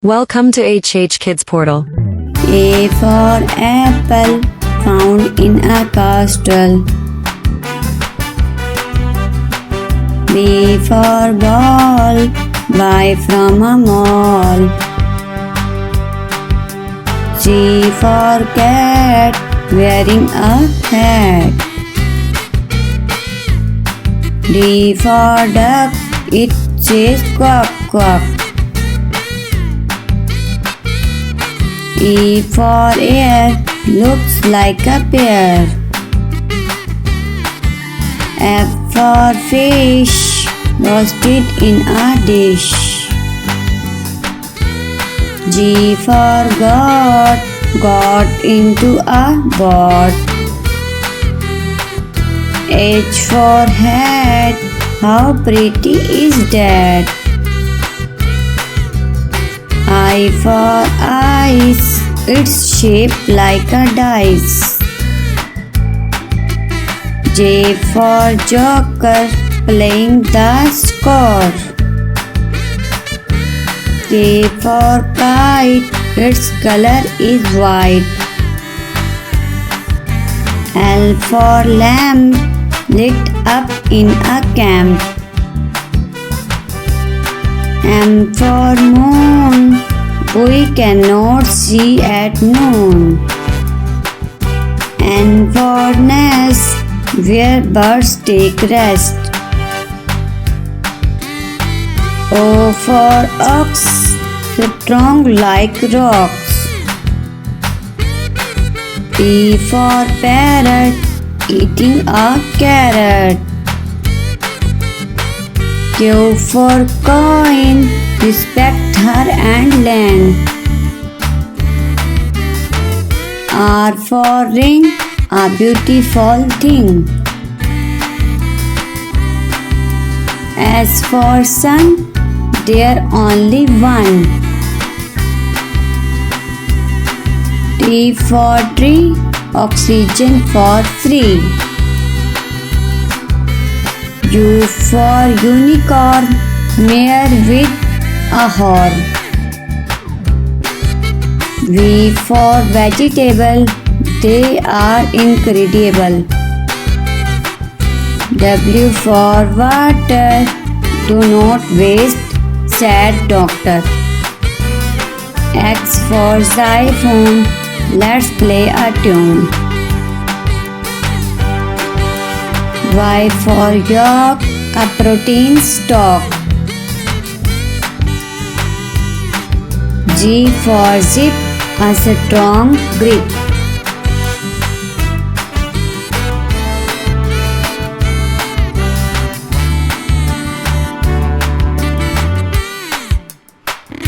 Welcome to HHkidsportal. A for apple, found in a castle. B for ball, buy from a mall. C for cat, wearing a hat. D for duck, it says quack quack. E for air, looks like a pear. F for fish, roasted in a dish. G for God, got into a boat. H for hat, how pretty is that? I for ice, it's shaped like a dice. J for joker, playing the score. K for kite, its color is white. L for lamp, lit up in a camp. M for moon, we cannot see at noon. N for nest, where birds take rest. O for ox, strong like rocks. P for parrot, eating a carrot. Q for coin, respect her and land. R for ring, a beautiful thing. S for sun, there only one. T for tree, oxygen for free. U for unicorn, mare with a horn. V for vegetable, they are incredible. W for water, do not waste, sad doctor. X for xylophone, let's play a tune. Y for yolk, a protein stock. G for zip, a strong grip.